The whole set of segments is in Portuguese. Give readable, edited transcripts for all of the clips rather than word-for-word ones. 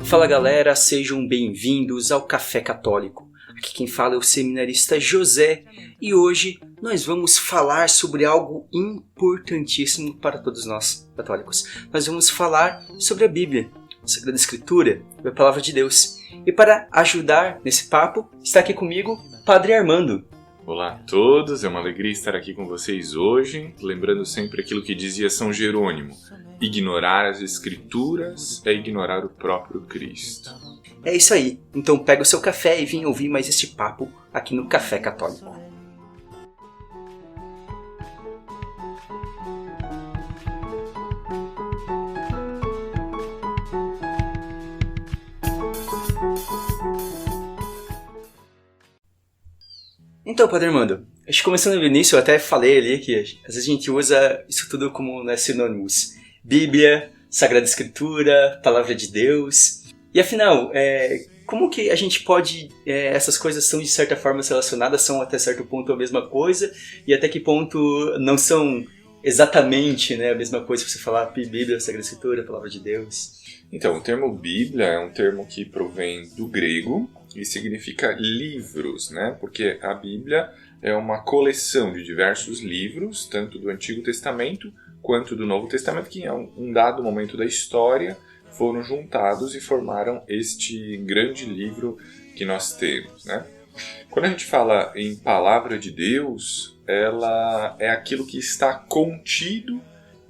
Fala galera, sejam bem-vindos ao Café Católico. Aqui quem fala é o seminarista José e hoje nós vamos falar sobre algo importantíssimo para todos nós católicos. Nós vamos falar sobre a Bíblia, a Sagrada Escritura, a Palavra de Deus. E para ajudar nesse papo, está aqui comigo Padre Armando. Olá a todos, é uma alegria estar aqui com vocês hoje, lembrando sempre aquilo que dizia São Jerônimo: ignorar as Escrituras é ignorar o próprio Cristo. É isso aí, então pega o seu café e vem ouvir mais este papo aqui no Café Católico. Então, Padre Armando, acho que começando no início, eu até falei ali que às vezes a gente usa isso tudo como sinônimos. Bíblia, Sagrada Escritura, Palavra de Deus. E afinal, como que a gente pode... essas coisas são de certa forma relacionadas, são até certo ponto a mesma coisa, e até que ponto não são exatamente a mesma coisa se você falar Bíblia, Sagrada Escritura, Palavra de Deus? Então, o termo Bíblia é um termo que provém do grego e significa livros, né? Porque a Bíblia é uma coleção de diversos livros, tanto do Antigo Testamento quanto do Novo Testamento, que em um dado momento da história foram juntados e formaram este grande livro que nós temos, né? Quando a gente fala em Palavra de Deus, ela é aquilo que está contido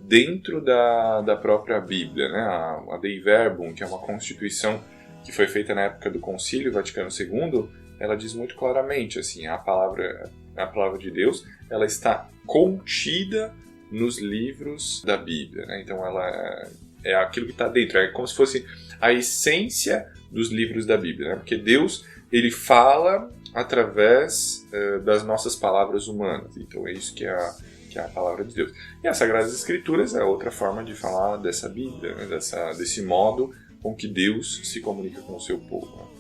dentro da própria Bíblia, né? A Dei Verbum, que é uma constituição que foi feita na época do Concílio Vaticano II, ela diz muito claramente assim, a palavra de Deus, ela está contida nos livros da Bíblia, né? Então ela é aquilo que está dentro, é como se fosse a essência dos livros da Bíblia, né? Porque Deus, ele fala através das nossas palavras humanas, então é isso que é a palavra de Deus. E as Sagradas Escrituras é outra forma de falar dessa Bíblia, né? Desse modo com que Deus se comunica com o seu povo.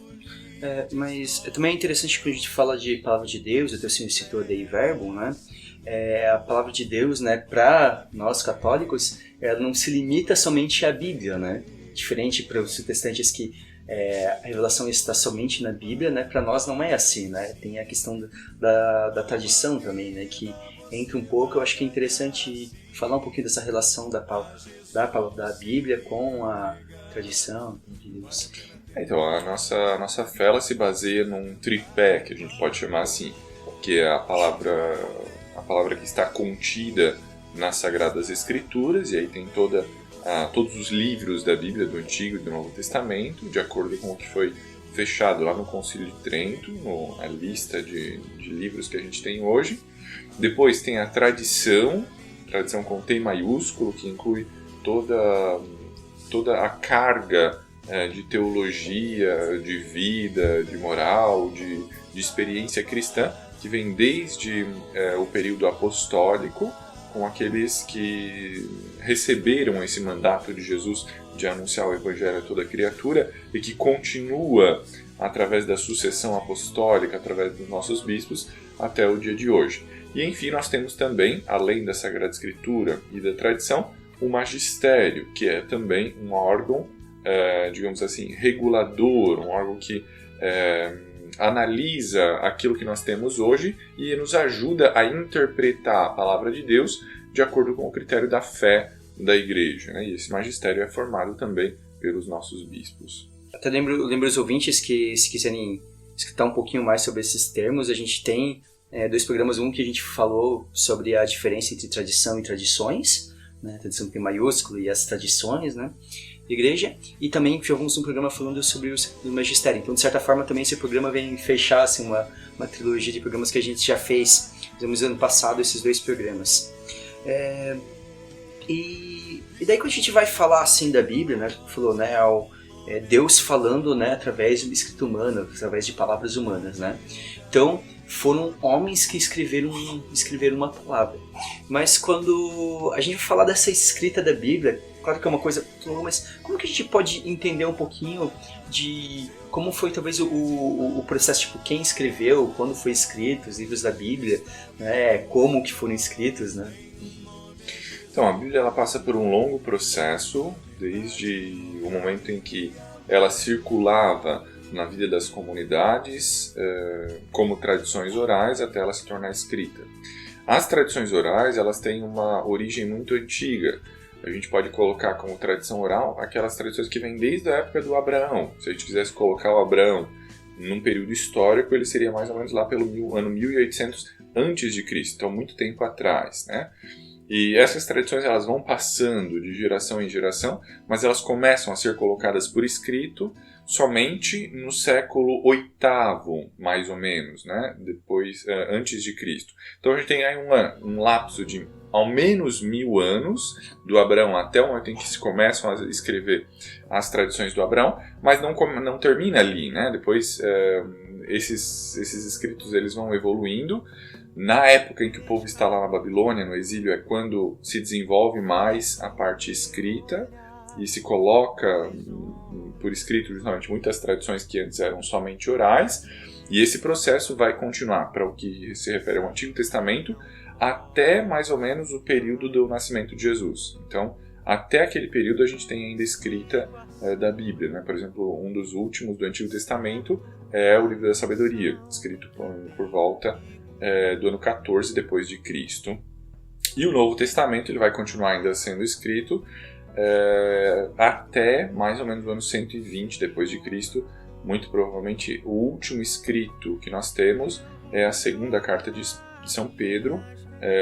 Mas também é interessante que a gente fala de Palavra de Deus, até você citou Dei Verbum, né? A Palavra de Deus, né, para nós católicos, ela não se limita somente à Bíblia, né? Diferente para os protestantes que a revelação está somente na Bíblia, né? Para nós não é assim, né? Tem a questão da tradição também, né? Que entra um pouco, eu acho que é interessante falar um pouquinho dessa relação da Bíblia com a tradição de Deus. Então, a nossa fé ela se baseia num tripé, que a gente pode chamar assim, que é a palavra que está contida nas Sagradas Escrituras, e aí tem todos os livros da Bíblia, do Antigo e do Novo Testamento, de acordo com o que foi fechado lá no Concílio de Trento, a lista de livros que a gente tem hoje. Depois tem a tradição com T maiúsculo, que inclui toda a carga de teologia, de vida, de moral, de experiência cristã, que vem desde o período apostólico, com aqueles que receberam esse mandato de Jesus de anunciar o Evangelho a toda criatura e que continua através da sucessão apostólica, através dos nossos bispos, até o dia de hoje. E enfim, nós temos também, além da Sagrada Escritura e da tradição, o magistério, que é também um órgão, digamos assim, regulador, um órgão que analisa aquilo que nós temos hoje e nos ajuda a interpretar a palavra de Deus de acordo com o critério da fé da Igreja, né? E esse magistério é formado também pelos nossos bispos. Até lembro os ouvintes que, se quiserem escutar um pouquinho mais sobre esses termos, a gente tem 2 programas, um que a gente falou sobre a diferença entre tradição e tradições, né? A tradição tem maiúsculo e as tradições, né? Da Igreja, e também tivemos um programa falando sobre o magistério. Então, de certa forma, também esse programa vem fechar assim, uma trilogia de programas que a gente já fizemos ano passado, esses 2 programas. E daí quando a gente vai falar assim da Bíblia, né, falou, né, Deus falando, né, através de escrita humana, através de palavras humanas, né? Então, foram homens que escreveram uma palavra. Mas quando a gente vai falar dessa escrita da Bíblia, claro que é uma coisa longa, mas como que a gente pode entender um pouquinho de como foi talvez o processo, tipo, quem escreveu, quando foi escrito os livros da Bíblia, né, como que foram escritos, né? Então, a Bíblia ela passa por um longo processo, desde o momento em que ela circulava na vida das comunidades como tradições orais até ela se tornar escrita. As tradições orais, elas têm uma origem muito antiga. A gente pode colocar como tradição oral aquelas tradições que vêm desde a época do Abraão. Se a gente quisesse colocar o Abraão num período histórico, ele seria mais ou menos lá pelo ano 1800 antes de Cristo, então muito tempo atrás, né? E essas tradições elas vão passando de geração em geração, mas elas começam a ser colocadas por escrito somente no século VIII, mais ou menos, né? Depois, antes de Cristo. Então a gente tem aí um lapso de ao menos 1000 anos do Abraão até o momento em que se começam a escrever as tradições do Abraão, mas não termina ali, né? Depois esses escritos eles vão evoluindo. Na época em que o povo está lá na Babilônia, no exílio, é quando se desenvolve mais a parte escrita e se coloca por escrito justamente muitas tradições que antes eram somente orais, e esse processo vai continuar para o que se refere ao Antigo Testamento até mais ou menos o período do nascimento de Jesus. Então, até aquele período a gente tem ainda escrita da Bíblia, né? Por exemplo, um dos últimos do Antigo Testamento é o Livro da Sabedoria, escrito por volta do ano 14 depois de Cristo. E o Novo Testamento ele vai continuar ainda sendo escrito até mais ou menos o ano 120 depois de Cristo. Muito provavelmente o último escrito que nós temos é a segunda carta de São Pedro,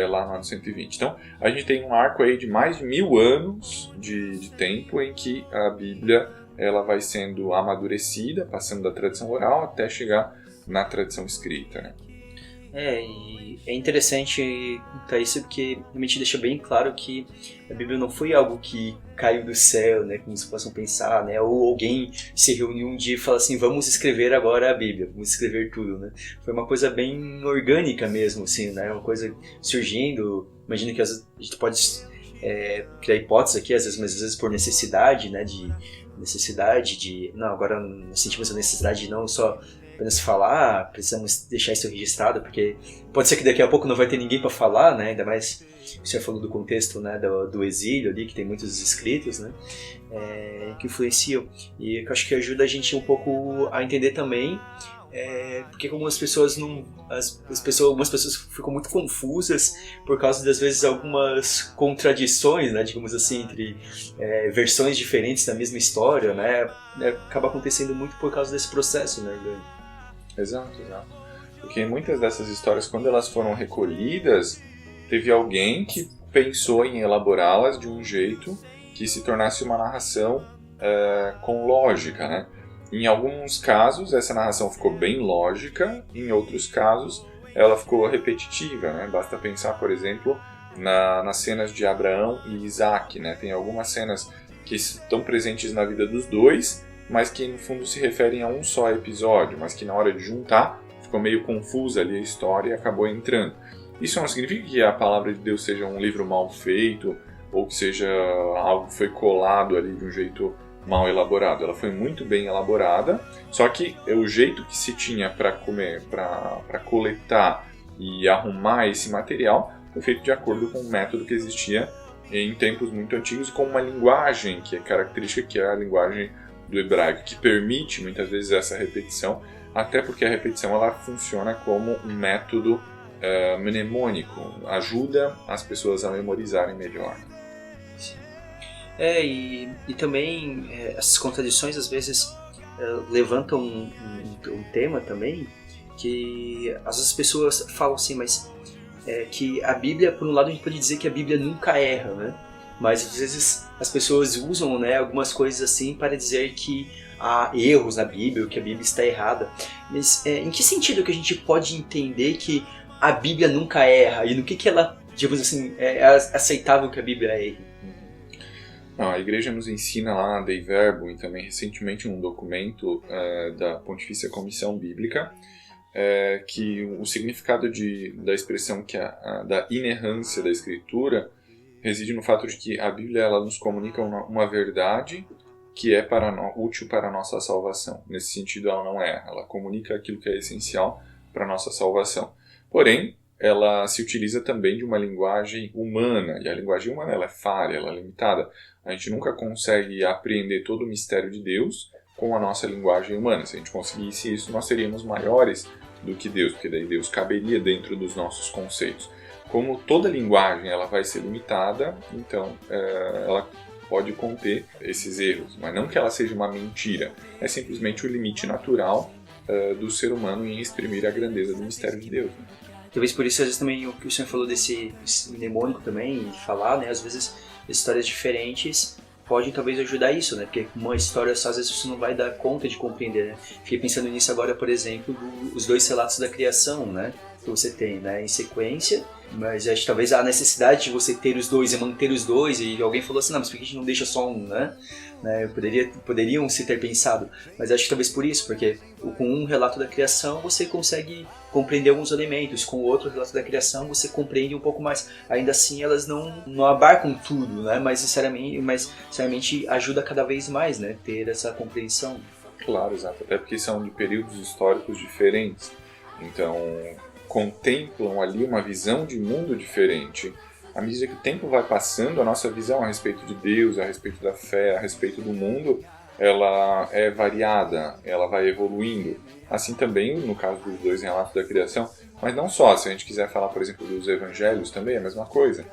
lá no ano 120. Então, a gente tem um arco aí de mais de 1000 anos de tempo em que a Bíblia ela vai sendo amadurecida, passando da tradição oral até chegar na tradição escrita, né? E é interessante contar isso porque realmente deixa bem claro que a Bíblia não foi algo que caiu do céu, né, como se possam pensar, né, ou alguém se reuniu um dia e falou assim, vamos escrever agora a Bíblia, vamos escrever tudo, né. Foi uma coisa bem orgânica mesmo, assim, né, uma coisa surgindo. Imagino que a gente pode criar hipóteses aqui, às vezes, mas às vezes por necessidade, né, não, agora nós sentimos a necessidade de não só apenas falar, precisamos deixar isso registrado, porque pode ser que daqui a pouco não vai ter ninguém para falar, né? Ainda mais o senhor falou do contexto, né, do exílio ali, que tem muitos escritos, né, que influenciam, e que eu acho que ajuda a gente um pouco a entender também porque algumas pessoas algumas pessoas ficam muito confusas por causa das vezes algumas contradições, né, digamos assim, entre versões diferentes da mesma história, né, acaba acontecendo muito por causa desse processo, né, Guilherme? Exato. Porque muitas dessas histórias, quando elas foram recolhidas, teve alguém que pensou em elaborá-las de um jeito que se tornasse uma narração com lógica, né? Em alguns casos, essa narração ficou bem lógica, em outros casos, ela ficou repetitiva, né? Basta pensar, por exemplo, nas cenas de Abraão e Isaac, né? Tem algumas cenas que estão presentes na vida dos dois, mas que no fundo se referem a um só episódio, mas que na hora de juntar ficou meio confusa ali a história e acabou entrando. Isso não significa que a palavra de Deus seja um livro mal feito ou que seja algo que foi colado ali de um jeito mal elaborado. Ela foi muito bem elaborada, só que o jeito que se tinha para coletar e arrumar esse material foi feito de acordo com um método que existia em tempos muito antigos e com uma linguagem que é característica, que é a linguagem do hebraico, que permite muitas vezes essa repetição, até porque a repetição ela funciona como um método mnemônico, ajuda as pessoas a memorizarem melhor. Sim. E também essas contradições às vezes levantam um tema também, que às vezes as pessoas falam assim, mas que a Bíblia, por um lado a gente pode dizer que a Bíblia nunca erra, né? Mas às vezes as pessoas usam, né, algumas coisas assim para dizer que há erros na Bíblia, ou que a Bíblia está errada. Mas em que sentido que a gente pode entender que a Bíblia nunca erra? E no que ela, digamos assim, é aceitável que a Bíblia erre? Não, a Igreja nos ensina lá, Dei Verbum, e também recentemente um documento da Pontifícia Comissão Bíblica, que o significado da expressão da inerrância da Escritura reside no fato de que a Bíblia ela nos comunica uma verdade que é útil para a nossa salvação. Nesse sentido, ela não erra. Ela comunica aquilo que é essencial para a nossa salvação. Porém, ela se utiliza também de uma linguagem humana. E a linguagem humana ela é falha, ela é limitada. A gente nunca consegue apreender todo o mistério de Deus, com a nossa linguagem humana. Se a gente conseguisse isso, nós seríamos maiores do que Deus, porque daí Deus caberia dentro dos nossos conceitos. Como toda linguagem ela vai ser limitada, então ela pode conter esses erros, mas não que ela seja uma mentira, é simplesmente o limite natural do ser humano em exprimir a grandeza do mistério de Deus. Né? Talvez por isso, às vezes, também o que o senhor falou desse mnemônico também, de falar, né? Às vezes, histórias diferentes podem talvez ajudar isso, né? Porque uma história só, às vezes, você não vai dar conta de compreender, né? Fiquei pensando nisso agora, por exemplo, os 2 relatos da criação, né? Que você tem, né? Em sequência, mas acho que talvez a necessidade de você ter os 2 e manter os 2, e alguém falou assim, não, mas por que a gente não deixa só um, né? Poderiam se ter pensado, mas acho que talvez por isso, porque com um relato da criação você consegue compreender alguns elementos, com o outro relato da criação você compreende um pouco mais. Ainda assim elas não abarcam tudo, né? Mas sinceramente ajuda cada vez mais, né? Ter essa compreensão. Claro, exato, até porque são de períodos históricos diferentes, então contemplam ali uma visão de mundo diferente. À medida que o tempo vai passando, a nossa visão a respeito de Deus, a respeito da fé, a respeito do mundo, ela é variada, ela vai evoluindo. Assim também no caso dos 2 relatos da criação, mas não só, se a gente quiser falar, por exemplo, dos evangelhos também é a mesma coisa.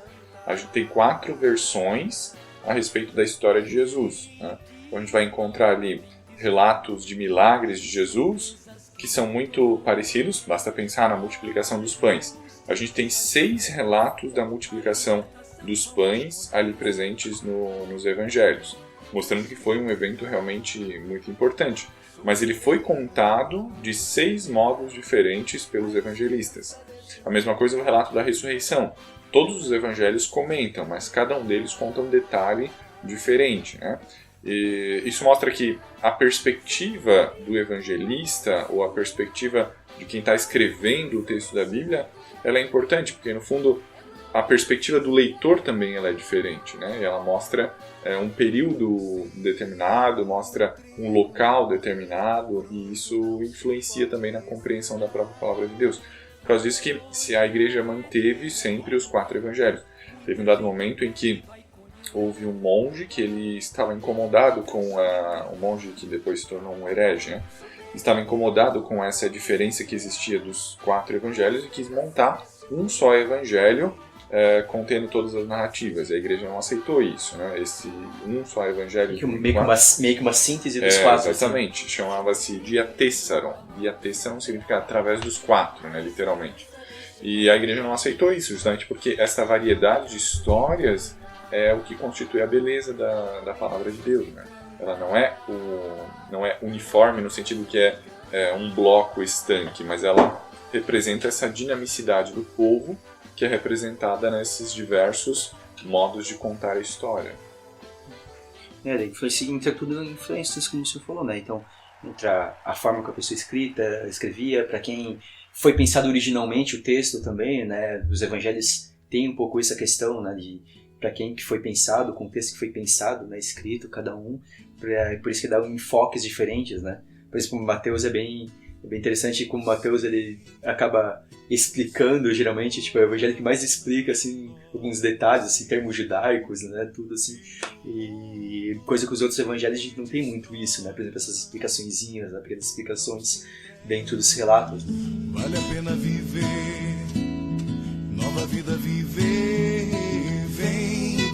A gente tem 4 versões a respeito da história de Jesus. Né? Então a gente vai encontrar ali relatos de milagres de Jesus, que são muito parecidos, basta pensar na multiplicação dos pães. A gente tem 6 relatos da multiplicação dos pães ali presentes nos evangelhos, mostrando que foi um evento realmente muito importante. Mas ele foi contado de 6 modos diferentes pelos evangelistas. A mesma coisa no relato da ressurreição. Todos os evangelhos comentam, mas cada um deles conta um detalhe diferente, né? E isso mostra que a perspectiva do evangelista, ou a perspectiva de quem está escrevendo o texto da Bíblia, ela é importante, porque no fundo a perspectiva do leitor também ela é diferente, né? E ela mostra um período determinado, mostra um local determinado, e isso influencia também na compreensão da própria palavra de Deus. Por causa disso que se a igreja manteve sempre os 4 evangelhos. Teve um dado momento em que houve um monge que ele estava incomodado com um monge que depois se tornou um herege, né? Estava incomodado com essa diferença que existia dos 4 evangelhos e quis montar um só evangelho contendo todas as narrativas. A igreja não aceitou isso, né? Esse um só evangelho... Meio que uma síntese dos 4. Exatamente. Assim. Chamava-se Diatessaron. Diatessaron significa através dos 4, né? Literalmente. E a igreja não aceitou isso, justamente porque essa variedade de histórias é o que constitui a beleza da palavra de Deus, né? Ela não é uniforme no sentido que é um bloco estanque, mas ela representa essa dinamicidade do povo que é representada nesses diversos modos de contar a história. Entra tudo em influências, como o senhor falou, né? Então, entra a forma que a pessoa escrevia, para quem foi pensado originalmente o texto também, né? Os evangelhos têm um pouco essa questão, né? Para quem que foi pensado, o contexto que foi pensado, né? Escrito, cada um, por isso que dá enfoques diferentes, né? Por exemplo, Mateus é bem interessante como Mateus ele acaba explicando, geralmente, tipo, é o evangelho que mais explica, assim, alguns detalhes, assim, termos judaicos, né, tudo assim, e coisa que os outros evangelhos a gente não tem muito isso, né, por exemplo, essas explicaçõezinhas, né, pequenas explicações dentro dos relatos. Vale a pena viver, nova vida viver, vem,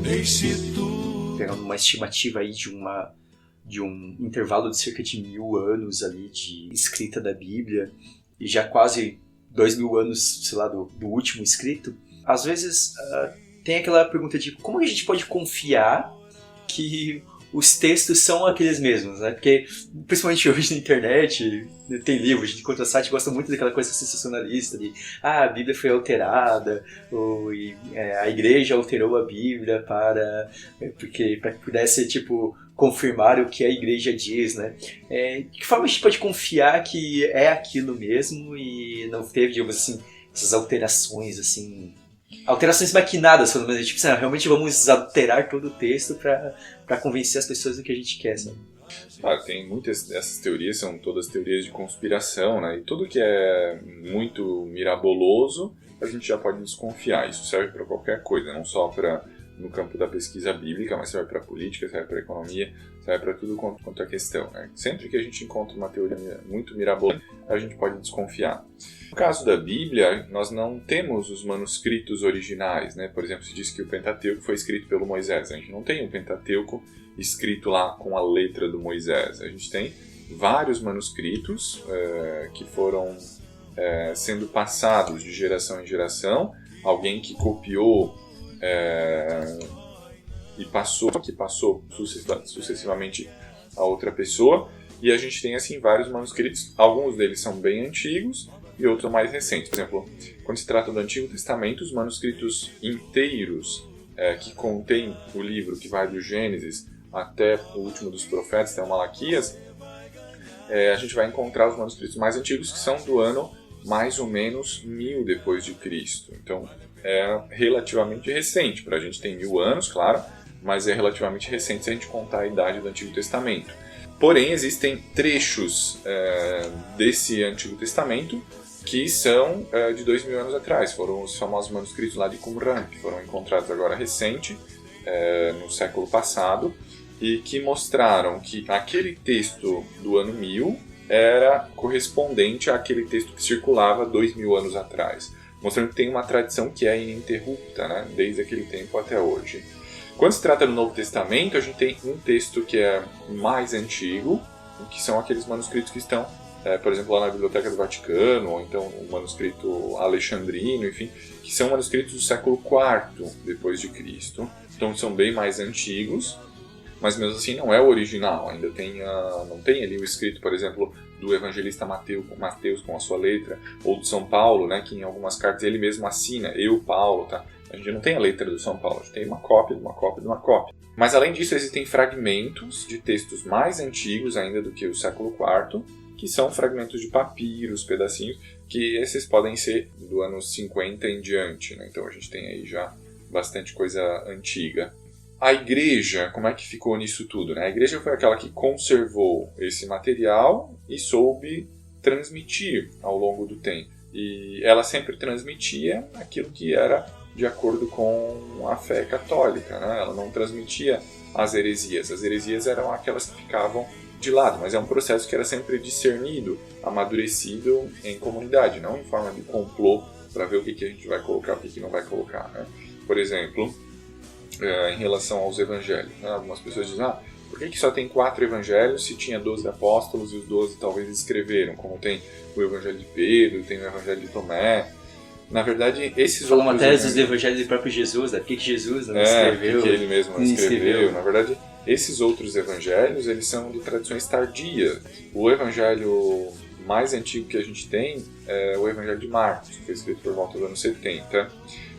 deixe tudo. Pegando uma estimativa aí de um intervalo de cerca de 1000 anos ali de escrita da Bíblia e já quase 2000 anos, sei lá, do último escrito, às vezes tem aquela pergunta de como a gente pode confiar que os textos são aqueles mesmos, né? Porque, principalmente hoje na internet, tem livros, a gente encontra site, gosta muito daquela coisa sensacionalista de a Bíblia foi alterada, ou a igreja alterou a Bíblia para que pudesse, tipo, confirmar o que a igreja diz, né? De que forma a gente pode confiar que é aquilo mesmo e não teve, digamos assim, essas alterações, assim... Alterações maquinadas, pelo menos. Tipo, realmente vamos alterar todo o texto para convencer as pessoas do que a gente quer, sabe? Claro, tem muitas dessas teorias, são todas teorias de conspiração, né? E tudo que é muito miraboloso, a gente já pode desconfiar. Isso serve para qualquer coisa, não só no campo da pesquisa bíblica, mas serve para política, serve para economia, serve para tudo quanto é questão, né? Sempre que a gente encontra uma teoria muito mirabolante, a gente pode desconfiar. No caso da Bíblia, nós não temos os manuscritos originais, né? Por exemplo, se diz que o Pentateuco foi escrito pelo Moisés. A gente não tem o Pentateuco escrito lá com a letra do Moisés. A gente tem vários manuscritos que foram sendo passados de geração em geração. Alguém que copiou que passou sucessivamente a outra pessoa. E a gente tem assim vários manuscritos. Alguns deles são bem antigos e outros mais recentes. Por exemplo, quando se trata do Antigo Testamento, os manuscritos inteiros que contêm o livro que vai do Gênesis até o último dos profetas, até o Malaquias, a gente vai encontrar os manuscritos mais antigos, que são do ano mais ou menos 1000 depois de Cristo. Então, é relativamente recente. Para a gente tem 1000 anos, claro, mas é relativamente recente se a gente contar a idade do Antigo Testamento. Porém, existem trechos desse Antigo Testamento que são de 2000 anos atrás. Foram os famosos manuscritos lá de Qumran, que foram encontrados agora recente, no século passado, e que mostraram que aquele texto do ano 1000 era correspondente àquele texto que circulava 2000 anos atrás, mostrando que tem uma tradição que é ininterrupta, né, desde aquele tempo até hoje. Quando se trata do Novo Testamento, a gente tem um texto que é mais antigo, que são aqueles manuscritos que estão, por exemplo, lá na Biblioteca do Vaticano, ou então o manuscrito alexandrino, enfim, que são manuscritos do século IV depois de Cristo. Então são bem mais antigos, mas mesmo assim não é o original. Ainda não tem ali o escrito, por exemplo, do evangelista Mateus com a sua letra, ou do São Paulo, né, que em algumas cartas ele mesmo assina, eu, Paulo, tá? A gente não tem a letra do São Paulo, a gente tem uma cópia de uma cópia de uma cópia. Mas além disso, existem fragmentos de textos mais antigos ainda do que o século IV, que são fragmentos de papiros, pedacinhos, que esses podem ser do ano 50 em diante, né? Então a gente tem aí já bastante coisa antiga. A igreja, como é que ficou nisso tudo, né? A igreja foi aquela que conservou esse material e soube transmitir ao longo do tempo. E ela sempre transmitia aquilo que era de acordo com a fé católica, né? Ela não transmitia as heresias. As heresias eram aquelas que ficavam de lado, mas é um processo que era sempre discernido, amadurecido em comunidade, não em forma de complô para ver o que a gente vai colocar, o que não vai colocar, né? Por exemplo, em relação aos evangelhos, né? Algumas pessoas dizem, por que só tem 4 evangelhos se tinha 12 apóstolos e os 12 talvez escreveram, como tem o evangelho de Pedro, tem o evangelho de Tomé. Na verdade, esses Fala outros... uma tese dos evangelhos do próprio Jesus, né? Por que Jesus não escreveu? Por que ele mesmo não escreveu. Na verdade, esses outros evangelhos, eles são de tradições tardias. O evangelho mais antigo que a gente tem é o evangelho de Marcos, que foi escrito por volta do ano 70.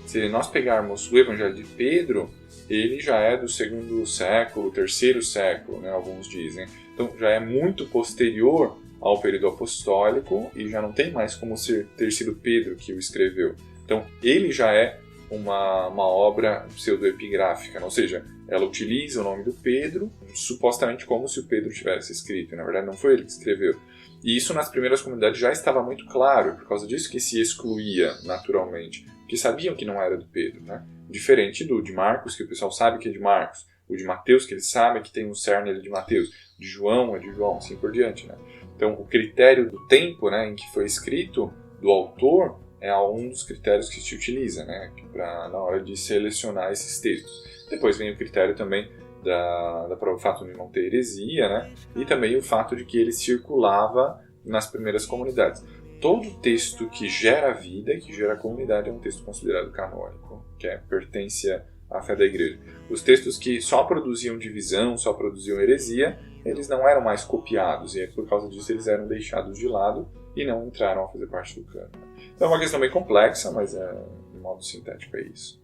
Se nós pegarmos o evangelho de Pedro, ele já é do 2º século, 3º século, né, alguns dizem. Então já é muito posterior ao período apostólico e já não tem mais como ter sido Pedro que o escreveu. Então ele já é uma obra pseudoepigráfica, ou seja, ela utiliza o nome do Pedro supostamente como se o Pedro tivesse escrito. Na verdade não foi ele que escreveu. E isso nas primeiras comunidades já estava muito claro, por causa disso que se excluía naturalmente, porque sabiam que não era do Pedro, né? Diferente do de Marcos, que o pessoal sabe que é de Marcos, o de Mateus, que eles sabem que tem um cerne ali de Mateus, de João é de João, assim por diante, né? Então o critério do tempo, né, em que foi escrito, do autor, é um dos critérios que se utiliza, né, na hora de selecionar esses textos. Depois vem o critério também do fato de não ter heresia, né, e também o fato de que ele circulava nas primeiras comunidades. Todo texto que gera vida, que gera comunidade, é um texto considerado canônico, que pertence à fé da igreja. Os textos que só produziam divisão, só produziam heresia, eles não eram mais copiados, e por causa disso eles eram deixados de lado e não entraram a fazer parte do cânone. Então é uma questão bem complexa, mas de modo sintético é isso.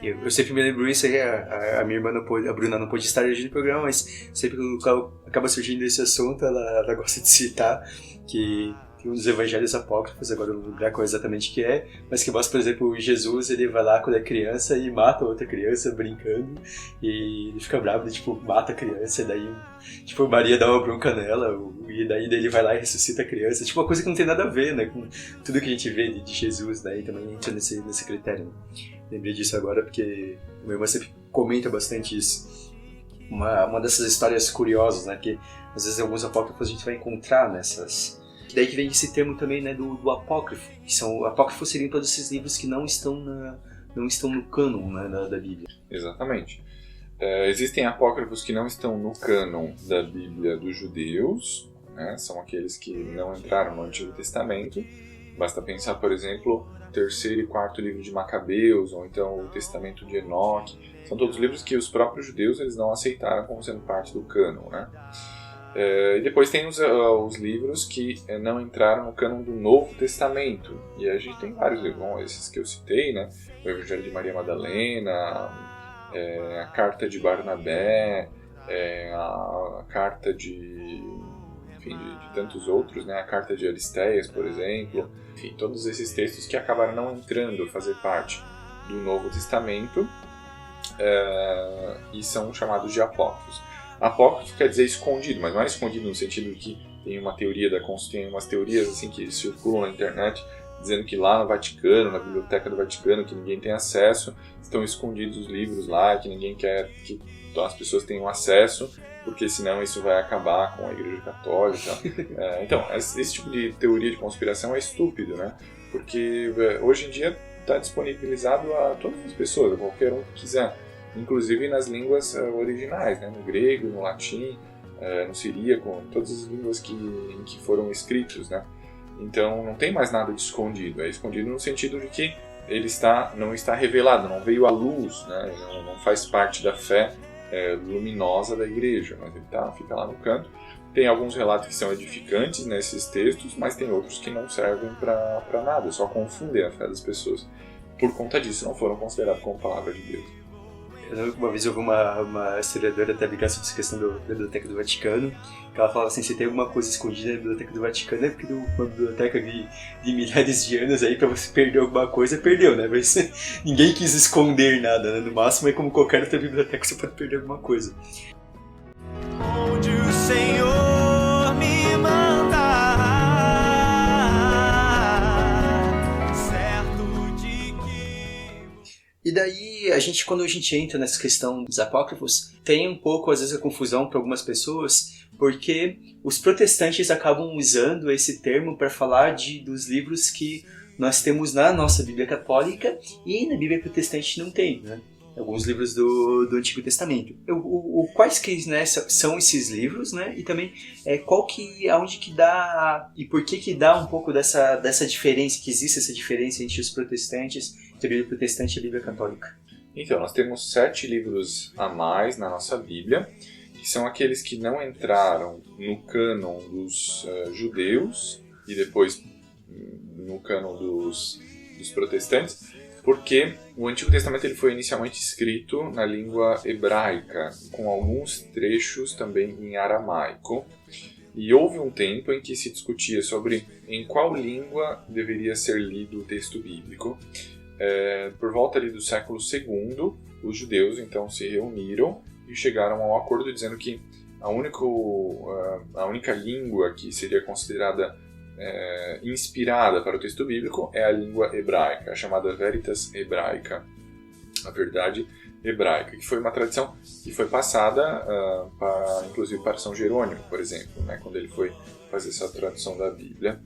Eu sempre me lembro isso, a minha irmã, a Bruna, não pôde estar hoje no programa, mas sempre que acaba surgindo esse assunto, ela gosta de citar que tem um dos evangelhos apócrifos, agora eu não lembro qual exatamente que é, mas que mostra, por exemplo, Jesus, ele vai lá quando é criança e mata outra criança brincando, e ele fica bravo, ele, mata a criança, e daí, Maria dá uma bronca nela, e daí ele vai lá e ressuscita a criança, uma coisa que não tem nada a ver, né, com tudo que a gente vê de Jesus, né, e também entra nesse critério. Lembrei disso agora porque o meu irmão sempre comenta bastante isso. uma dessas histórias curiosas, né, que às vezes alguns apócrifos a gente vai encontrar nessas. Daí que vem esse termo também, né, do apócrifo, que são apócrifos seriam todos esses livros que não estão no cânon, né, da Bíblia. Exatamente. Existem apócrifos que não estão no cânon da Bíblia dos judeus, né, são aqueles que não entraram no Antigo Testamento. Basta pensar, por exemplo, o 3º e 4º livro de Macabeus, ou então o Testamento de Enoque. São todos livros que os próprios judeus eles não aceitaram como sendo parte do cânon, né? E depois tem os livros que não entraram no cânon do Novo Testamento. E a gente tem vários livros, esses que eu citei, né? O Evangelho de Maria Madalena, a Carta de Barnabé, a Carta de tantos outros, né? A Carta de Aristéias, por exemplo. Enfim, todos esses textos que acabaram não entrando a fazer parte do Novo Testamento e são chamados de apócrifos. Apócrifo quer dizer escondido, mas não é escondido no sentido de que tem uma teoria tem umas teorias assim que circulam na internet dizendo que lá no Vaticano, na biblioteca do Vaticano, que ninguém tem acesso, estão escondidos os livros lá, que ninguém quer que as pessoas tenham acesso, porque senão isso vai acabar com a Igreja Católica. Então, esse tipo de teoria de conspiração é estúpido, né? Porque hoje em dia está disponibilizado a todas as pessoas, a qualquer um que quiser. Inclusive nas línguas originais, né? No grego, no latim, no siríaco, todas as línguas em que foram escritos, né? Então não tem mais nada de escondido, é escondido no sentido de que ele não está revelado, não veio à luz, né? Não faz parte da fé luminosa da igreja, mas ele fica lá no canto. Tem alguns relatos que são edificantes nesses textos, mas tem outros que não servem para nada, só confundem a fé das pessoas. Por conta disso, não foram considerados como palavra de Deus. Uma vez eu vi uma historiadora até brigar sobre essa questão da Biblioteca do Vaticano, que ela falava assim, se tem alguma coisa escondida na Biblioteca do Vaticano é porque uma biblioteca de milhares de anos aí, pra você perder alguma coisa, perdeu, né? Mas ninguém quis esconder nada, né? No máximo é como qualquer outra biblioteca, você pode perder alguma coisa. Onde o Senhor me mandar, certo de que... E daí, quando a gente entra nessa questão dos apócrifos, tem um pouco, às vezes, a confusão para algumas pessoas, porque os protestantes acabam usando esse termo para falar dos livros que nós temos na nossa Bíblia Católica e na Bíblia Protestante não tem, né? Alguns livros do Antigo Testamento. Quais que, né, são esses livros, né? E também aonde que dá e por que dá um pouco dessa diferença, que existe essa diferença entre os protestantes, entre a Bíblia Protestante e a Bíblia Católica? Então, nós temos 7 livros a mais na nossa Bíblia, que são aqueles que não entraram no cânon dos judeus e depois no cânon dos protestantes, porque o Antigo Testamento ele foi inicialmente escrito na língua hebraica, com alguns trechos também em aramaico, e houve um tempo em que se discutia sobre em qual língua deveria ser lido o texto bíblico. Por volta ali do século II, os judeus então se reuniram e chegaram ao acordo dizendo que a única língua que seria considerada inspirada para o texto bíblico é a língua hebraica, a chamada Veritas Hebraica, a verdade hebraica, que foi uma tradição que foi passada inclusive para São Jerônimo, por exemplo, né, quando ele foi fazer essa tradução da Bíblia.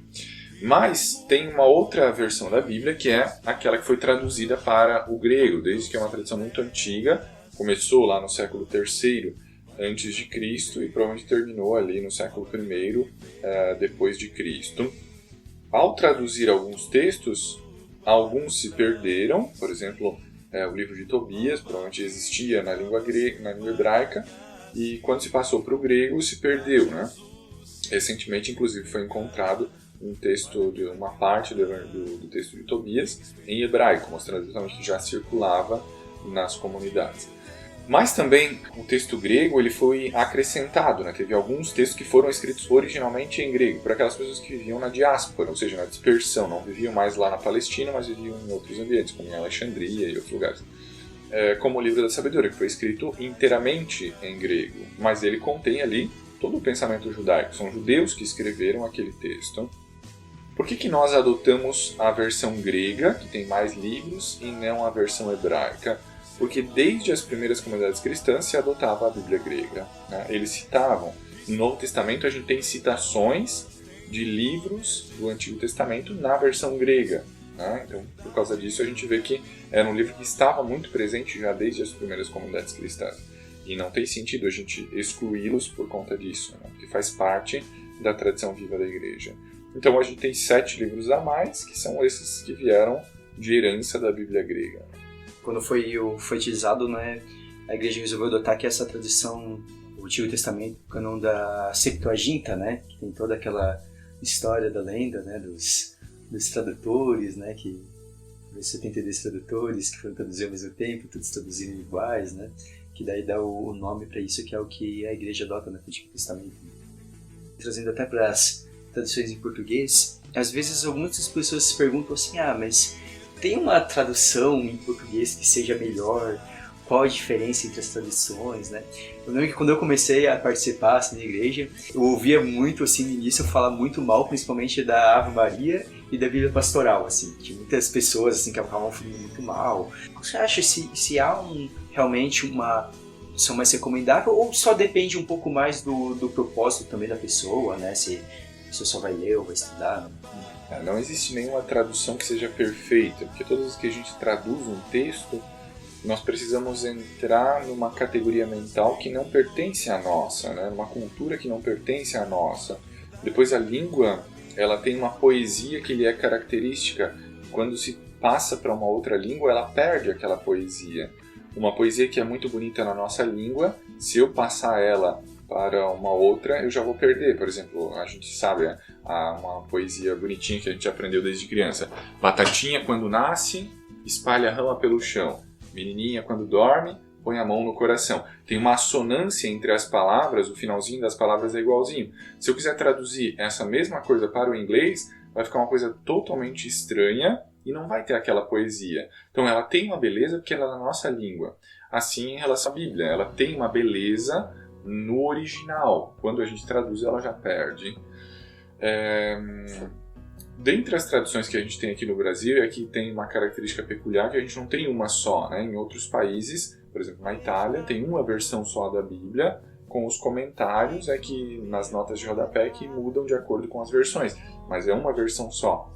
Mas tem uma outra versão da Bíblia que é aquela que foi traduzida para o grego, desde que é uma tradição muito antiga, começou lá no século III antes de Cristo e provavelmente terminou ali no século I depois de Cristo. Ao traduzir alguns textos, alguns se perderam, por exemplo, o livro de Tobias provavelmente existia na língua hebraica e quando se passou para o grego se perdeu, né? Recentemente, inclusive, foi encontrado uma parte do texto de Tobias em hebraico, mostrando exatamente que já circulava nas comunidades. Mas também o texto grego ele foi acrescentado, né? Teve alguns textos que foram escritos originalmente em grego, por aquelas pessoas que viviam na diáspora, ou seja, na dispersão, não viviam mais lá na Palestina, mas viviam em outros ambientes, como em Alexandria e outros lugares. Como o Livro da Sabedoria, que foi escrito inteiramente em grego, mas ele contém ali todo o pensamento judaico, são judeus que escreveram aquele texto. Por que nós adotamos a versão grega, que tem mais livros, e não a versão hebraica? porque desde as primeiras comunidades cristãs se adotava a Bíblia grega, né? Eles citavam. No Novo Testamento a gente tem citações de livros do Antigo Testamento na versão grega, né? Então, por causa disso, a gente vê que era um livro que estava muito presente já desde as primeiras comunidades cristãs. E não tem sentido a gente excluí-los por conta disso, né? Porque faz parte da tradição viva da igreja. Então, a gente tem 7 livros a mais, que são esses que vieram de herança da Bíblia grega. Quando foi utilizado, né, a igreja resolveu adotar que essa tradição, o Antigo Testamento, o cânon da Septuaginta, né, que tem toda aquela história da lenda, né, dos tradutores, né, que 72 tradutores que foram traduzir ao mesmo tempo, todos traduzindo iguais, né, que daí dá o nome para isso, que é o que a igreja adota no Antigo Testamento. Trazendo até para as traduções em português, às vezes muitas pessoas se perguntam assim, mas tem uma tradução em português que seja melhor? Qual a diferença entre as traduções, né? Eu lembro que quando eu comecei a participar assim, na igreja, eu ouvia muito assim, no início falar muito mal, principalmente da Ave Maria e da Bíblia Pastoral, assim. Tinha muitas pessoas assim, que acabavam falando muito mal. Você acha se há realmente uma tradução mais recomendável ou só depende um pouco mais do propósito também da pessoa, né? Se a pessoa só vai ler ou vai estudar, né? Não existe nenhuma tradução que seja perfeita, porque todas as que a gente traduz um texto, nós precisamos entrar numa categoria mental que não pertence à nossa, né? Numa cultura que não pertence à nossa. Depois a língua, ela tem uma poesia que lhe é característica. Quando se passa para uma outra língua, ela perde aquela poesia. Uma poesia que é muito bonita na nossa língua, se eu passar ela para uma outra, eu já vou perder. Por exemplo, a gente sabe uma poesia bonitinha que a gente aprendeu desde criança. Batatinha, quando nasce, espalha a rama pelo chão. Menininha, quando dorme, põe a mão no coração. Tem uma assonância entre as palavras, o finalzinho das palavras é igualzinho. Se eu quiser traduzir essa mesma coisa para o inglês, vai ficar uma coisa totalmente estranha e não vai ter aquela poesia. Então ela tem uma beleza porque ela é na nossa língua. Assim em relação à Bíblia, ela tem uma beleza no original. Quando a gente traduz, ela já perde. Dentre as traduções que a gente tem aqui no Brasil, aqui tem uma característica peculiar que a gente não tem uma só, né? Em outros países, por exemplo, na Itália, tem uma versão só da Bíblia, com os comentários que nas notas de rodapé que mudam de acordo com as versões, mas é uma versão só.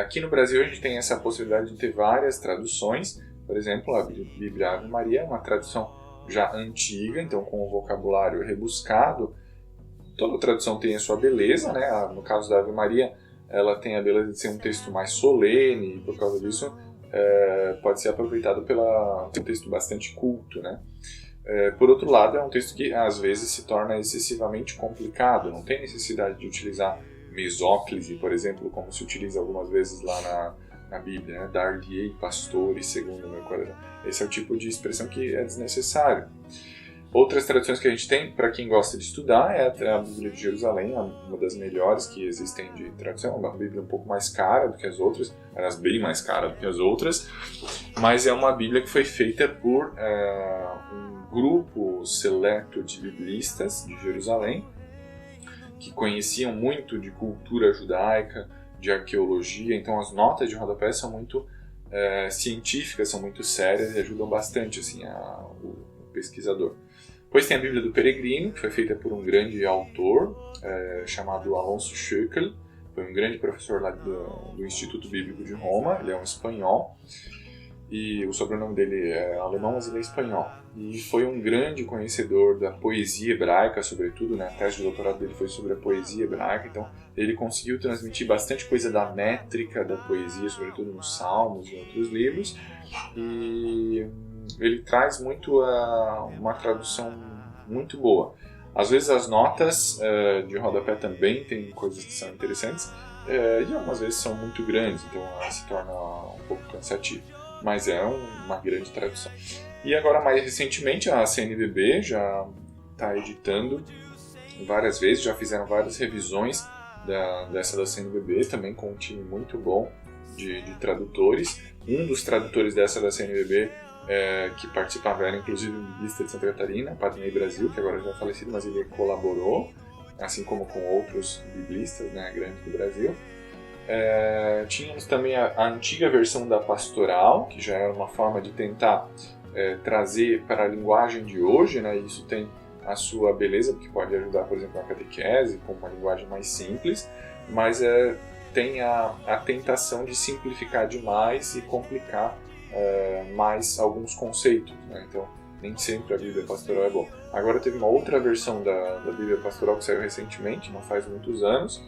Aqui no Brasil a gente tem essa possibilidade de ter várias traduções. Por exemplo, a Bíblia Ave Maria é uma tradução já antiga, então com o vocabulário rebuscado. Toda tradução tem a sua beleza, né? No caso da Ave Maria, ela tem a beleza de ser um texto mais solene, e por causa disso pode ser aproveitado pela um texto bastante culto, né? Por outro lado, é um texto que às vezes se torna excessivamente complicado, não tem necessidade de utilizar mesóclise, por exemplo, como se utiliza algumas vezes lá na Bíblia, né? Dar-lhe-ei pastores segundo o meu coração. Esse é o tipo de expressão que é desnecessário. Outras traduções que a gente tem, para quem gosta de estudar, é a Bíblia de Jerusalém, uma das melhores que existem de tradução. É uma Bíblia um pouco mais cara do que as outras, aliás, bem mais cara do que as outras, mas é uma Bíblia que foi feita por um grupo seleto de biblistas de Jerusalém, que conheciam muito de cultura judaica, de arqueologia, então as notas de rodapé são muito científicas, são muito sérias e ajudam bastante assim, o pesquisador. Depois tem a Bíblia do Peregrino, que foi feita por um grande autor chamado Alonso Schöckel, foi um grande professor lá do Instituto Bíblico de Roma, ele é um espanhol, e o sobrenome dele é alemão, mas ele é espanhol. E foi um grande conhecedor da poesia hebraica, sobretudo, né? A tese de doutorado dele foi sobre a poesia hebraica, então ele conseguiu transmitir bastante coisa da métrica da poesia, sobretudo nos Salmos e outros livros, e ele traz muito uma tradução muito boa. Às vezes as notas de rodapé também tem coisas que são interessantes, e algumas vezes são muito grandes, então se torna um pouco cansativo. Mas é uma grande tradução. E agora, mais recentemente, a CNBB já está editando várias vezes, já fizeram várias revisões dessa da CNBB, também com um time muito bom de tradutores. Um dos tradutores dessa da CNBB que participava era inclusive um biblista de Santa Catarina, Padre Brasil, que agora já é falecido, mas ele colaborou, assim como com outros biblistas, né, grandes do Brasil. Tínhamos também a antiga versão da Pastoral, que já era uma forma de tentar trazer para a linguagem de hoje, né? Isso tem a sua beleza, porque pode ajudar, por exemplo, na catequese, com uma linguagem mais simples, mas tem a tentação de simplificar demais e complicar mais alguns conceitos, né? Então, nem sempre a Bíblia Pastoral é bom. Agora teve uma outra versão da Bíblia Pastoral que saiu recentemente, não faz muitos anos,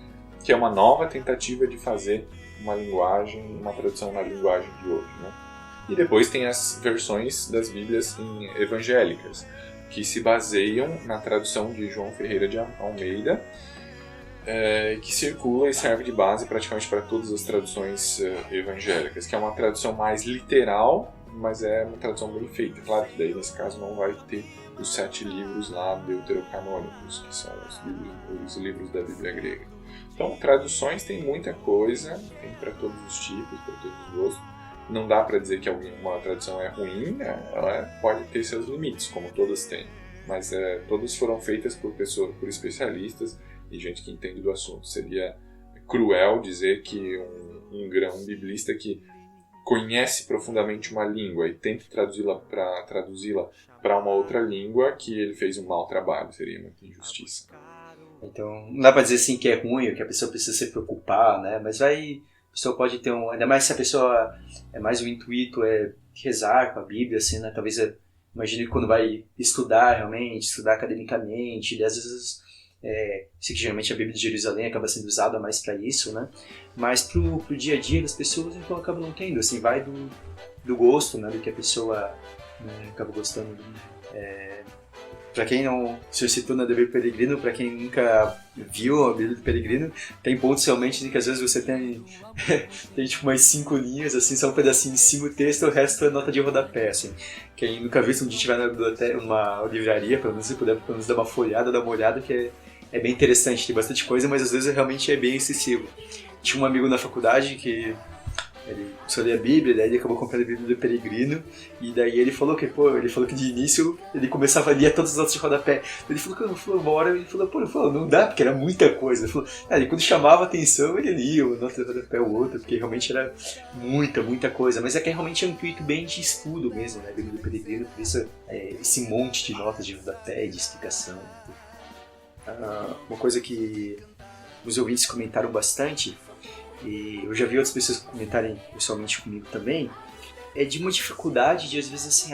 que é uma nova tentativa de fazer uma tradução na linguagem de hoje, né? E depois tem as versões das Bíblias evangélicas, que se baseiam na tradução de João Ferreira de Almeida, que circula e serve de base praticamente para todas as traduções evangélicas, que é uma tradução mais literal, mas é uma tradução bem feita. Claro que daí, nesse caso, não vai ter os 7 livros lá deuterocanônicos, que são os livros da Bíblia grega. Então, traduções tem muita coisa, tem para todos os tipos, para todos os gostos. Não dá para dizer que uma tradução é ruim, ela pode ter seus limites, como todas têm. Mas todas foram feitas por especialistas e gente que entende do assunto. Seria cruel dizer que um biblista que conhece profundamente uma língua e tenta traduzi-la para uma outra língua, que ele fez um mau trabalho. Seria muita injustiça. Então, não dá pra dizer assim que é ruim ou que a pessoa precisa se preocupar, né? Mas a pessoa pode ter ainda mais se a pessoa mais o intuito é rezar com a Bíblia, assim, né? Talvez, imagine que quando vai estudar realmente, estudar academicamente, e às vezes, sei que geralmente a Bíblia de Jerusalém acaba sendo usada mais para isso, né? Mas pro dia a dia das pessoas, então acaba não tendo, assim, vai do gosto, né? Do que a pessoa, né, acaba gostando. Para quem não se citou na Bíblia do Peregrino, para quem nunca viu a Bíblia do Peregrino, tem pontos realmente em que às vezes você tem tipo umas 5 linhas, assim, só um pedacinho em cima do texto, o resto é nota de rodapé, assim. Quem nunca viu, se um dia estiver na biblioteca, numa livraria, pelo menos você puder pelo menos dar uma folhada, dar uma olhada, que é bem interessante, tem bastante coisa, mas às vezes realmente é bem excessivo. Tinha um amigo na faculdade que ele só lia a Bíblia, daí ele acabou comprando a Bíblia do Peregrino, e daí ele falou que de início ele começava a ler todas as notas de rodapé. Ele falou que uma hora ele falou, não dá, porque era muita coisa. Ele falou, e quando chamava a atenção ele lia uma nota de rodapé ou outra, porque realmente era muita coisa. Mas é que realmente é um intuito bem de estudo mesmo, né, a Bíblia do Peregrino, por isso esse monte de notas de rodapé e de explicação. Uma coisa que os ouvintes comentaram bastante, e eu já vi outras pessoas comentarem pessoalmente comigo também, é de uma dificuldade de às vezes assim,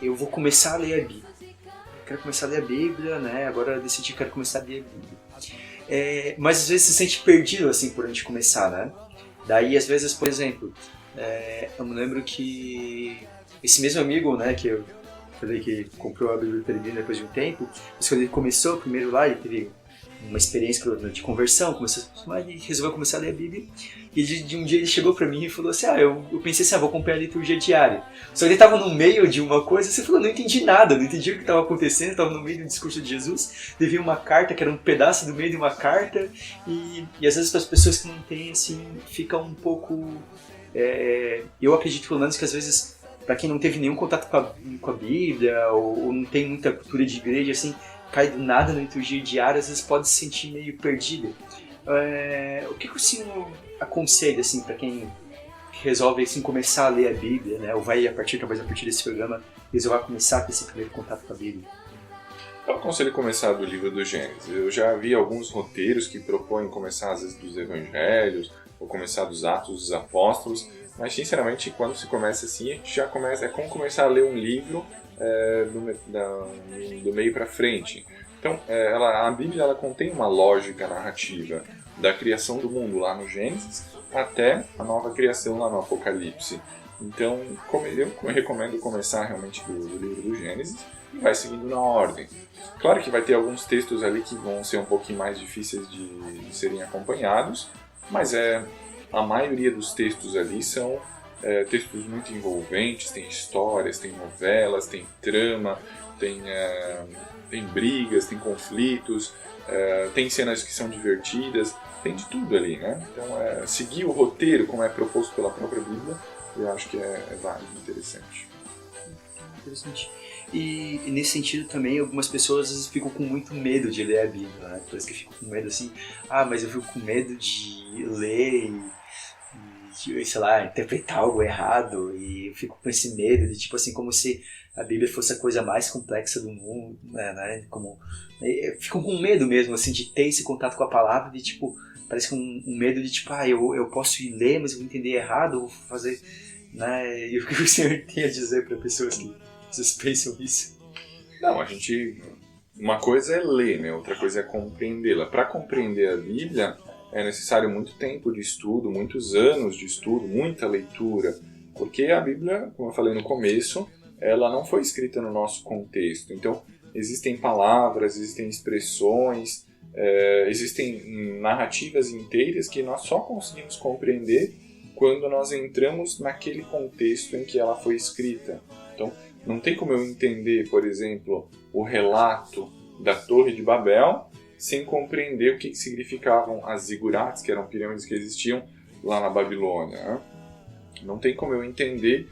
eu vou começar a ler a Bíblia. Eu quero começar a ler a Bíblia, né? Agora eu decidi que quero começar a ler a Bíblia. Mas às vezes se sente perdido assim por onde começar, né? Daí às vezes, por exemplo, eu me lembro que esse mesmo amigo, né, que eu falei que comprou a Bíblia do Peregrino depois de um tempo, mas quando ele começou primeiro lá, ele teve uma experiência de conversão, ele resolveu começar a ler a Bíblia, e de um dia ele chegou pra mim e falou assim, eu pensei assim, vou acompanhar a liturgia diária. Só que ele estava no meio de uma coisa, você falou, não entendi nada, não entendi o que estava acontecendo, estava no meio do discurso de Jesus, devia uma carta, que era um pedaço do meio de uma carta, e às vezes para as pessoas que não têm, assim, fica um pouco... eu acredito pelo menos que às vezes, para quem não teve nenhum contato com a Bíblia, ou não tem muita cultura de igreja, assim, cai do nada na liturgia diária, às vezes pode se sentir meio perdido. O que o senhor aconselha assim, para quem resolve assim, começar a ler a Bíblia, né? Ou vai, talvez a partir desse programa, resolver começar a ter esse primeiro contato com a Bíblia? Eu aconselho começar do livro do Gênesis. Eu já vi alguns roteiros que propõem começar às vezes dos Evangelhos, ou começar dos Atos dos Apóstolos, mas sinceramente quando se começa assim, é como começar a ler um livro do meio para frente. Então, a Bíblia ela contém uma lógica narrativa da criação do mundo lá no Gênesis até a nova criação lá no Apocalipse. Então, eu recomendo começar realmente do livro do Gênesis e vai seguindo na ordem. Claro que vai ter alguns textos ali que vão ser um pouquinho mais difíceis de serem acompanhados, mas a maioria dos textos ali são textos muito envolventes, tem histórias, tem novelas, tem trama, tem brigas, tem conflitos, tem cenas que são divertidas, tem de tudo ali, né? Então, seguir o roteiro como é proposto pela própria Bíblia, eu acho que é válido, interessante. Interessante. E nesse sentido também, algumas pessoas às vezes ficam com muito medo de ler a Bíblia, né? Parece que ficam com medo assim, mas eu fico com medo de ler de, sei lá, interpretar algo errado, e eu fico com esse medo de, tipo assim, como se a Bíblia fosse a coisa mais complexa do mundo, né? Como, ficam com medo mesmo, assim, de ter esse contato com a palavra, de, tipo, parece que um medo de, tipo, eu posso ir ler, mas eu vou entender errado, eu vou fazer, né? E o que o Senhor tem a dizer para pessoas que vocês pensam isso? Não, uma coisa é ler, né? Outra coisa é compreendê-la. Para compreender a Bíblia, é necessário muito tempo de estudo, muitos anos de estudo, muita leitura, porque a Bíblia, como eu falei no começo, ela não foi escrita no nosso contexto. Então, existem palavras, existem expressões, existem narrativas inteiras que nós só conseguimos compreender quando nós entramos naquele contexto em que ela foi escrita. Então, não tem como eu entender, por exemplo, o relato da Torre de Babel sem compreender o que significavam as zigurates, que eram pirâmides que existiam lá na Babilônia, né? Não tem como eu entender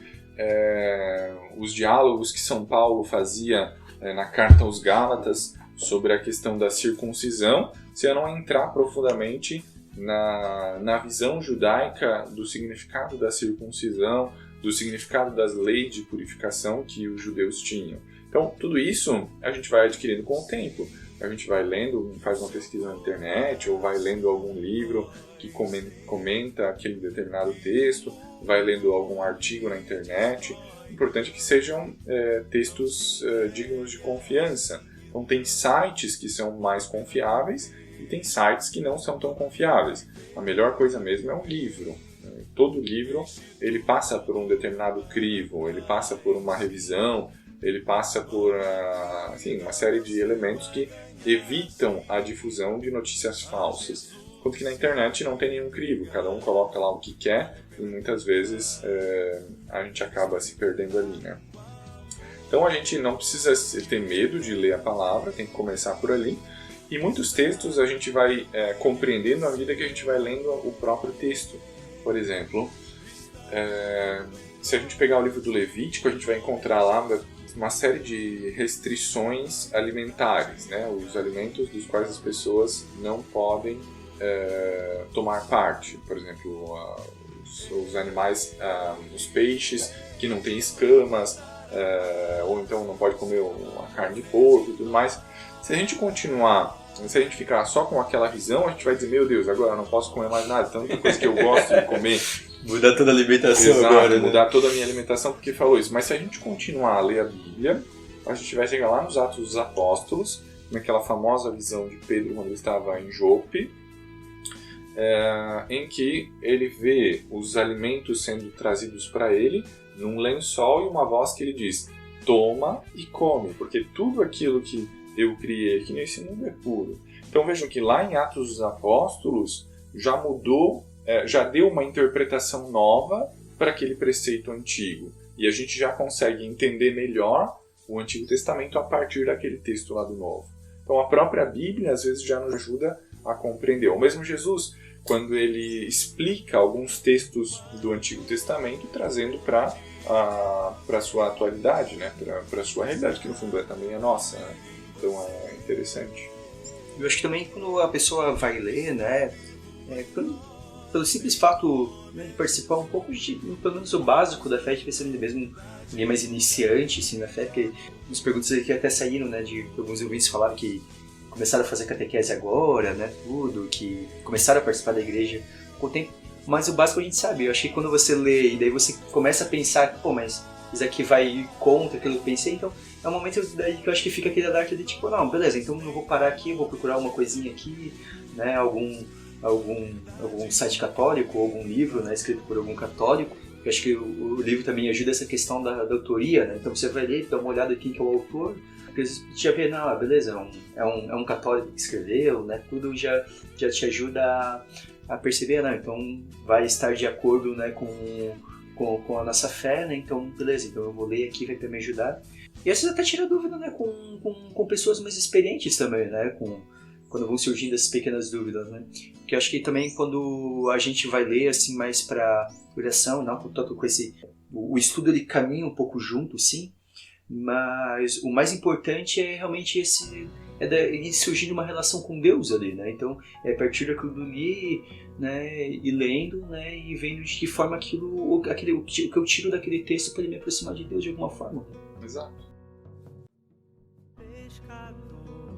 os diálogos que São Paulo fazia na carta aos Gálatas sobre a questão da circuncisão, se eu não entrar profundamente na visão judaica do significado da circuncisão, do significado das leis de purificação que os judeus tinham. Então, tudo isso a gente vai adquirindo com o tempo. A gente vai lendo, faz uma pesquisa na internet, ou vai lendo algum livro que comenta aquele determinado texto, vai lendo algum artigo na internet. O importante é que sejam textos dignos de confiança. Então, tem sites que são mais confiáveis e tem sites que não são tão confiáveis. A melhor coisa mesmo é um livro. Todo livro ele passa por um determinado crivo, ele passa por uma revisão, ele passa por uma série de elementos que evitam a difusão de notícias falsas. Enquanto que na internet não tem nenhum crivo, cada um coloca lá o que quer e muitas vezes a gente acaba se perdendo ali, né? Então a gente não precisa ter medo de ler a palavra, tem que começar por ali. E muitos textos a gente vai compreendendo à medida que a gente vai lendo o próprio texto. Por exemplo, se a gente pegar o livro do Levítico, a gente vai encontrar lá uma série de restrições alimentares, né? Os alimentos dos quais as pessoas não podem tomar parte. Por exemplo, os animais, os peixes que não têm escamas, ou então não pode comer a carne de porco e tudo mais. Se a gente ficar só com aquela visão, a gente vai dizer, meu Deus, agora eu não posso comer mais nada, tanta coisa que eu gosto de comer. Mudar toda a alimentação. Exato, agora, né? Mudar toda a minha alimentação porque falou isso. Mas se a gente continuar a ler a Bíblia, a gente vai chegar lá nos Atos dos Apóstolos, naquela famosa visão de Pedro quando ele estava em Jope, em que ele vê os alimentos sendo trazidos para ele num lençol e uma voz que ele diz, toma e come, porque tudo aquilo que eu criei aqui nesse mundo é puro. Então vejam que lá em Atos dos Apóstolos já mudou, já deu uma interpretação nova para aquele preceito antigo. E a gente já consegue entender melhor o Antigo Testamento a partir daquele texto lá do Novo. Então a própria Bíblia às vezes já nos ajuda a compreender. O mesmo Jesus, quando ele explica alguns textos do Antigo Testamento, trazendo para a sua atualidade, né? Para a sua realidade, que no fundo é também a nossa, né? Então é interessante. Eu acho que também quando a pessoa vai ler, né, pelo simples fato, né, de participar um pouco de, pelo menos o básico da fé, de ver se mesmo ninguém mais iniciante assim, na fé, porque as perguntas aqui até saíram, né, de alguns ouvintes falaram que começaram a fazer catequese agora, né, tudo, que começaram a participar da igreja com o tempo, mas o básico a gente sabe. Eu acho que quando você lê e daí você começa a pensar, pô, mas isso aqui vai contra aquilo que eu pensei, então é um momento daí que eu acho que fica aquele alerta de tipo, não, beleza, então eu vou parar aqui, eu vou procurar uma coisinha aqui, né, algum site católico, ou algum livro, né, escrito por algum católico. Eu acho que o livro também ajuda essa questão da autoria, né, então você vai ler, dá uma olhada aqui que é o autor, porque você já vê, não, beleza, é um católico que escreveu, né, tudo já te ajuda a perceber, né, então vai estar de acordo, né, com a nossa fé, né, então beleza, então eu vou ler aqui, vai me ajudar. E às vezes até tira dúvida, né, com pessoas mais experientes também, né, quando vão surgindo essas pequenas dúvidas, né, porque eu acho que também quando a gente vai ler, assim, mais para oração, não tanto com o estudo ele caminha um pouco junto, sim, mas o mais importante é realmente ele surgir de uma relação com Deus ali, né? Então, é a partir daquilo ali, né, e lendo, né, e vendo de que forma o que eu tiro daquele texto para me aproximar de Deus de alguma forma. Exato. Pescador,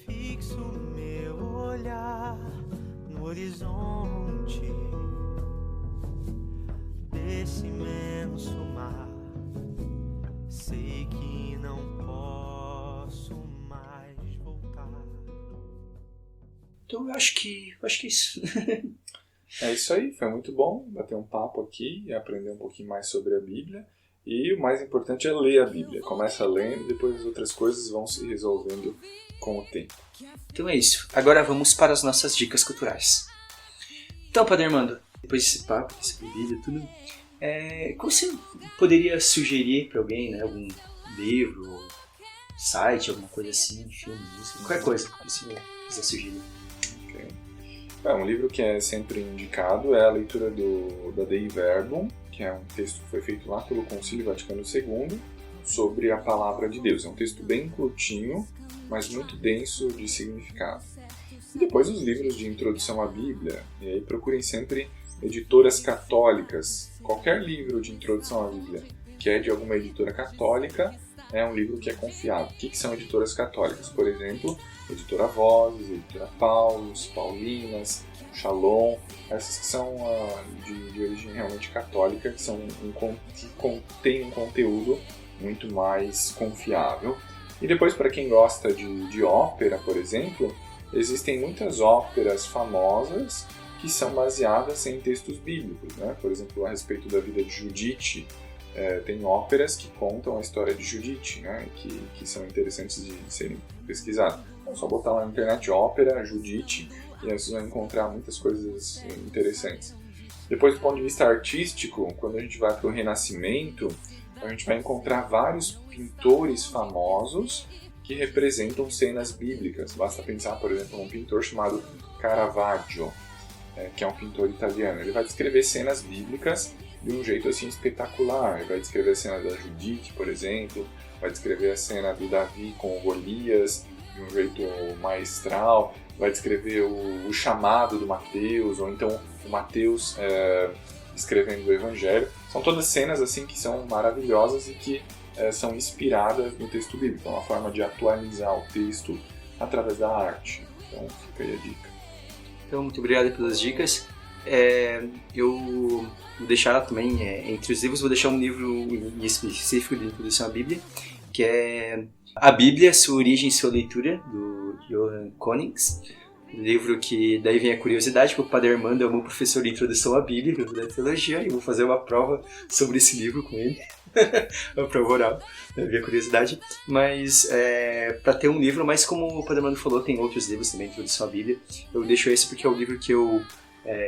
fixo meu olhar no horizonte desse imenso mar. Sei que não posso mais voltar. Então eu acho que é isso. É isso aí, foi muito bom bater um papo aqui e aprender um pouquinho mais sobre a Bíblia. E o mais importante é ler a Bíblia. Começa lendo, depois as outras coisas vão se resolvendo com o tempo. Então é isso. Agora vamos para as nossas dicas culturais. Então, Padre Armando, depois desse papo, desse Bíblia e tudo, qual você poderia sugerir para alguém, né? Algum livro, site, alguma coisa assim, filme, música, qualquer coisa que você quiser sugerir. Okay. Um livro que é sempre indicado é a leitura da Dei Verbum, que é um texto que foi feito lá pelo Concílio Vaticano II sobre a Palavra de Deus. É um texto bem curtinho, mas muito denso de significado. E depois os livros de introdução à Bíblia, e aí procurem sempre editoras católicas. Qualquer livro de introdução à Bíblia que é de alguma editora católica é um livro que é confiável. O que são editoras católicas? Por exemplo, Editora Vozes, Editora Paulus, Paulinas, Shalom, essas que são de origem realmente católica, que contêm um conteúdo muito mais confiável. E depois, para quem gosta de ópera, por exemplo, existem muitas óperas famosas que são baseadas em textos bíblicos, né? Por exemplo, a respeito da vida de Judite, tem óperas que contam a história de Judite, né? que são interessantes de serem pesquisadas. É só botar lá na internet ópera, Judite, e aí vocês vão encontrar muitas coisas interessantes. Depois, do ponto de vista artístico, quando a gente vai para o Renascimento, a gente vai encontrar vários pintores famosos que representam cenas bíblicas. Basta pensar, por exemplo, num pintor chamado Caravaggio, que é um pintor italiano. Ele vai descrever cenas bíblicas de um jeito assim espetacular. Ele vai descrever a cena da Judite, por exemplo, vai descrever a cena do Davi com o Golias de um jeito maestral, vai descrever o chamado do Mateus, ou então o Mateus escrevendo o Evangelho. São todas cenas assim que são maravilhosas e que são inspiradas no texto bíblico. É uma forma de atualizar o texto através da arte. Então fica aí a dica. Então, muito obrigado pelas dicas. Eu vou deixar também, entre os livros, vou deixar um livro específico de introdução à Bíblia, que é A Bíblia, Sua Origem e Sua Leitura, do Johann Konings. Um livro que daí vem a curiosidade, porque o Padre Armando é o meu professor de introdução à Bíblia, da teologia, e eu vou fazer uma prova sobre esse livro com ele. Uma prova oral, minha curiosidade. Mas para ter um livro, mas como o Padre Armando falou, tem outros livros também, introdução à Bíblia. Eu deixo esse porque é o livro que eu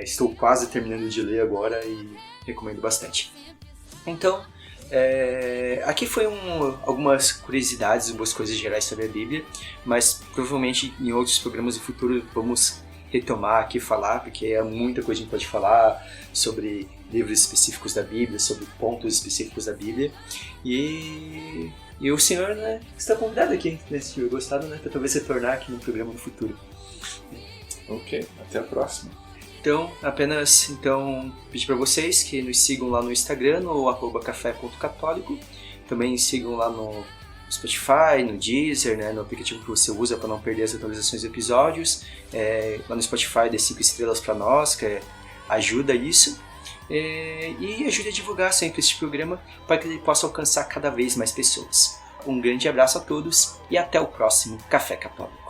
estou quase terminando de ler agora e recomendo bastante. Então, aqui foi algumas curiosidades, algumas coisas gerais sobre a Bíblia, mas provavelmente em outros programas do futuro vamos retomar aqui, falar, porque é muita coisa que a gente pode falar sobre livros específicos da Bíblia, sobre pontos específicos da Bíblia. E o senhor, né, está convidado aqui, né, se tiver gostado, né, para talvez retornar aqui no programa no futuro. Ok, até a próxima. Então, apenas pedir para vocês que nos sigam lá no Instagram, no @café.católico. Também sigam lá no Spotify, no Deezer, né, no aplicativo que você usa para não perder as atualizações dos episódios. Lá no Spotify dê 5 estrelas para nós, que ajuda isso. E ajude a divulgar sempre este programa para que ele possa alcançar cada vez mais pessoas. Um grande abraço a todos e até o próximo Café Católico.